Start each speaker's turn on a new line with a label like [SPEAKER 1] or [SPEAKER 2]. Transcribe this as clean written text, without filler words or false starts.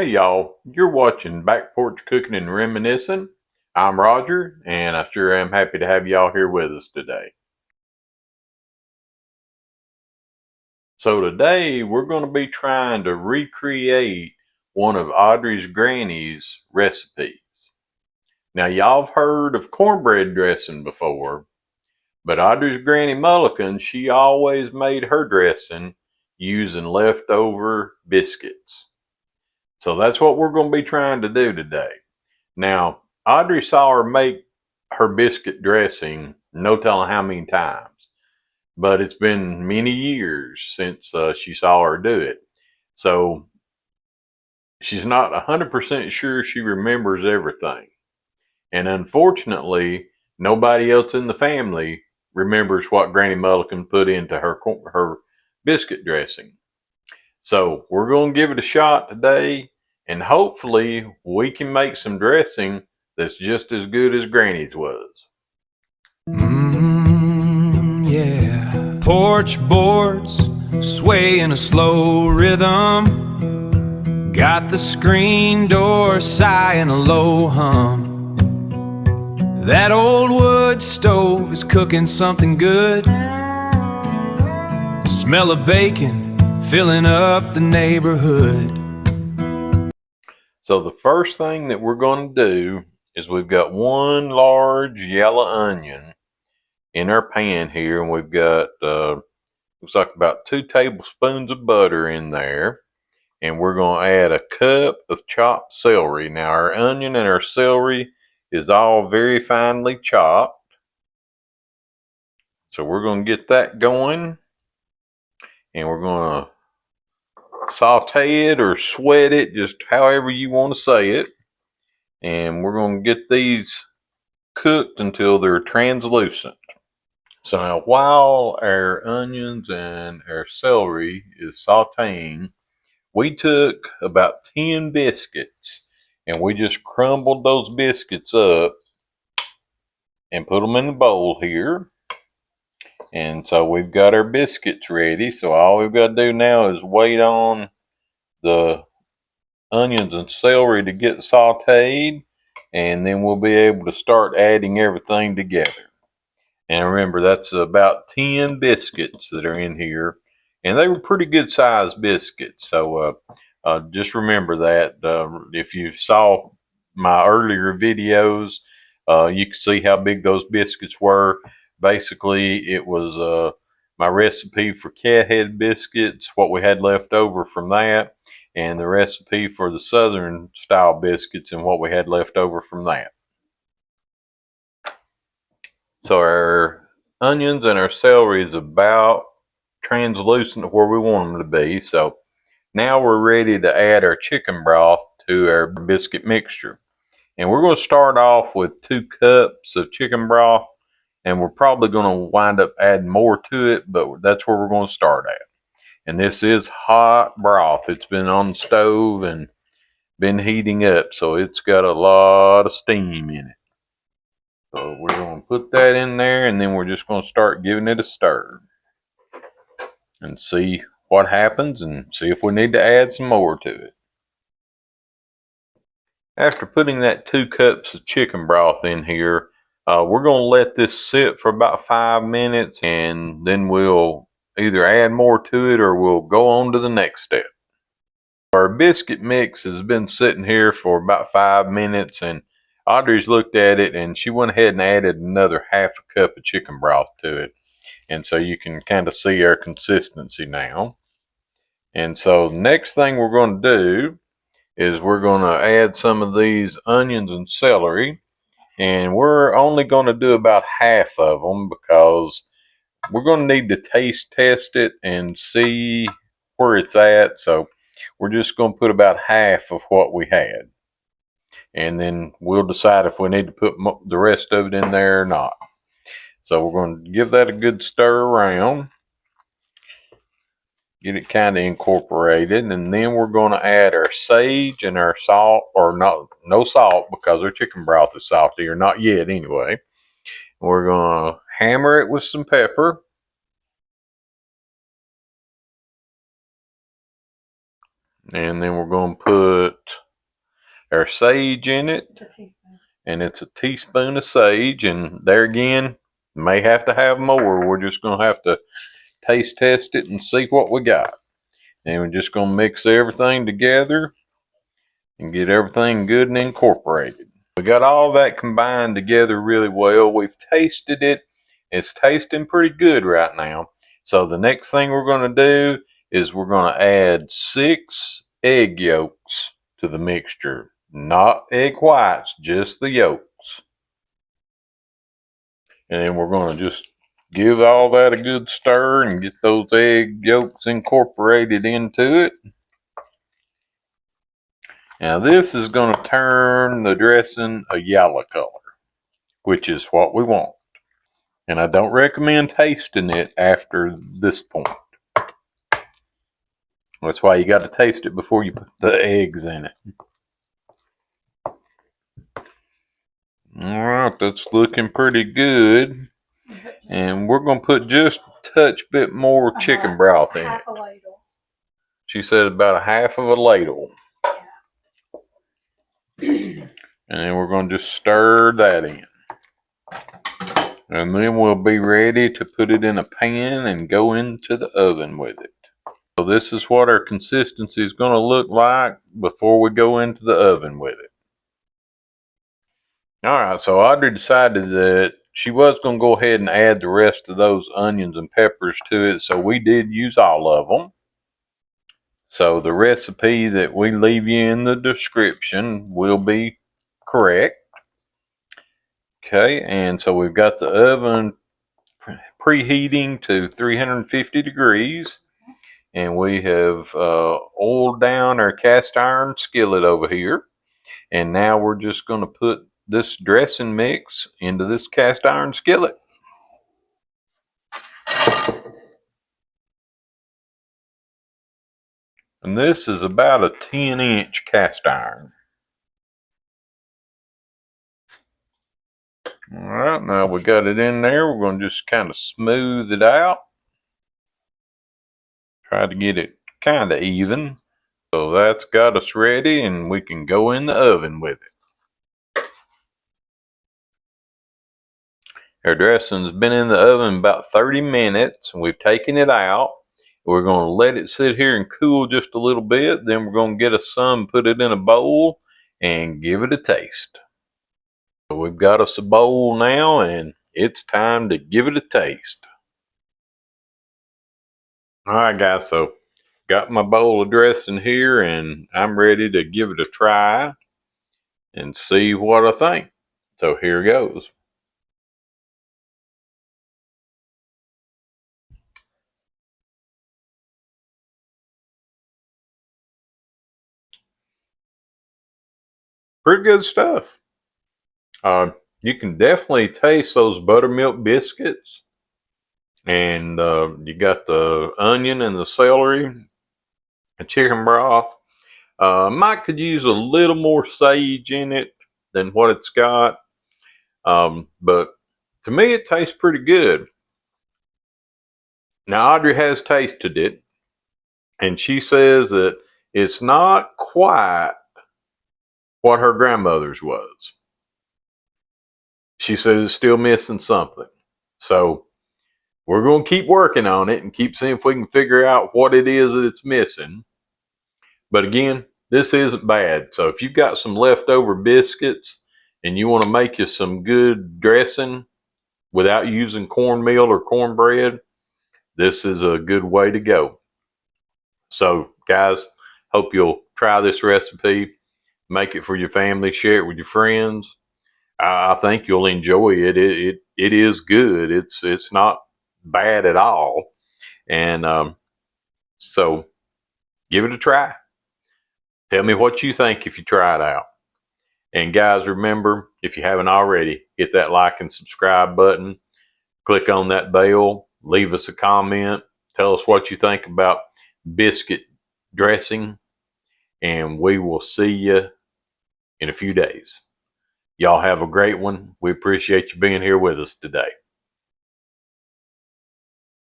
[SPEAKER 1] Hey y'all, you're watching Back Porch Cooking and Reminiscing. I'm Roger, and I sure am happy to have y'all here with us today. So today we're going to be trying to recreate one of Audrey's granny's recipes. Now y'all have heard of cornbread dressing before, but Audrey's granny Mullican, she always made her dressing using leftover biscuits. So that's what we're going to be trying to do today. Now, Audrey saw her make her biscuit dressing no telling how many times, but it's been many years since she saw her do it. So she's not 100% sure she remembers everything. And unfortunately, nobody else in the family remembers what Granny Mulligan put into her biscuit dressing. So we're going to give it a shot today, and hopefully we can make some dressing that's just as good as Granny's was.
[SPEAKER 2] Yeah. Porch boards sway in a slow rhythm. Got the screen door sighing a low hum. That old wood stove is cooking something good. Smell of bacon filling up the neighborhood.
[SPEAKER 1] So the first thing that we're going to do is we've got one large yellow onion in our pan here, and we've got looks like about 2 tablespoons of butter in there, and we're going to add a cup of chopped celery. Now our onion and our celery is all very finely chopped, so we're going to get that going, and we're going to saute it or sweat it, just however you want to say it. And we're going to get these cooked until they're translucent. So now while our onions and our celery is sauteing, we took about 10 biscuits and we just crumbled those biscuits up and put them in the bowl here. And so we've got our biscuits ready. So all we've got to do now is wait on the onions and celery to get sauteed, and then we'll be able to start adding everything together. And remember, that's about 10 biscuits that are in here, and they were pretty good sized biscuits. So just remember that. If you saw my earlier videos, you can see how big those biscuits were. Basically, it was my recipe for cat head biscuits, what we had left over from that, and the recipe for the southern style biscuits and what we had left over from that. So our onions and our celery is about translucent where we want them to be. So now we're ready to add our chicken broth to our biscuit mixture. And we're going to start off with 2 cups of chicken broth, and we're probably going to wind up adding more to it, but that's where we're going to start at. And this is hot broth. It's been on the stove and been heating up, so it's got a lot of steam in it. So we're going to put that in there, and then we're just going to start giving it a stir and see what happens and see if we need to add some more to it. After putting that 2 cups of chicken broth in here, we're going to let this sit for about 5 minutes, and then we'll either add more to it or we'll go on to the next step. Our biscuit mix has been sitting here for about 5 minutes, and Audrey's looked at it and she went ahead and added another half a cup of chicken broth to it. And so you can kind of see our consistency now. And so next thing we're going to do is we're going to add some of these onions and celery. And we're only going to do about half of them because we're going to need to taste test it and see where it's at. So we're just going to put about half of what we had. And then we'll decide if we need to put the rest of it in there or not. So we're going to give that a good stir around. Get it kind of incorporated, and then we're going to add our sage and our salt, or no salt because our chicken broth is salty, or not yet anyway. We're going to hammer it with some pepper. And then we're going to put our sage in it. And it's a teaspoon of sage. And there again, may have to have more. We're just going to have to taste test it and see what we got. And we're just going to mix everything together and get everything good and incorporated. We got all that combined together really well. We've tasted it. It's tasting pretty good right now. So the next thing we're going to do is we're going to add 6 egg yolks to the mixture. Not egg whites, just the yolks. And then we're going to just give all that a good stir and get those egg yolks incorporated into it. Now this is going to turn the dressing a yellow color, which is what we want. And I don't recommend tasting it after this point. That's why you got to taste it before you put the eggs in it. All right, that's looking pretty good. And we're going to put just a touch bit more chicken broth in it. She said about a half of a ladle. And then we're going to just stir that in. And then we'll be ready to put it in a pan and go into the oven with it. So this is what our consistency is going to look like before we go into the oven with it. All right, so Audrey decided that she was going to go ahead and add the rest of those onions and peppers to it, so we did use all of them. So the recipe that we leave you in the description will be correct. Okay, and so we've got the oven preheating to 350 degrees, and we have oiled down our cast iron skillet over here. And now we're just going to put this dressing mix into this cast iron skillet. And this is about a 10-inch cast iron. All right, now we got it in there. We're going to just kind of smooth it out. Try to get it kind of even. So that's got us ready, and we can go in the oven with it. Our dressing's been in the oven about 30 minutes, and we've taken it out. We're going to let it sit here and cool just a little bit. Then we're going to get us some, put it in a bowl, and give it a taste. So we've got us a bowl now, and it's time to give it a taste. All right, guys, so got my bowl of dressing here, and I'm ready to give it a try and see what I think. So here goes. Pretty good stuff. You can definitely taste those buttermilk biscuits, and you got the onion and the celery, the chicken broth. Mike could use a little more sage in it than what it's got, but to me it tastes pretty good. Now Audrey has tasted it, and she says that it's not quite what her grandmother's was. She says it's still missing something. So we're going to keep working on it and keep seeing if we can figure out what it is that it's missing. But again, this isn't bad. So if you've got some leftover biscuits and you want to make you some good dressing without using cornmeal or cornbread, this is a good way to go. So guys, hope you'll try this recipe, make it for your family, share it with your friends. I think you'll enjoy it. It is good. It's not bad at all. And so give it a try. Tell me what you think if you try it out. And guys, remember, if you haven't already, hit that like and subscribe button. Click on that bell. Leave us a comment. Tell us what you think about biscuit dressing. And we will see you in a few days. Y'all have a great one. We appreciate you being here with us today.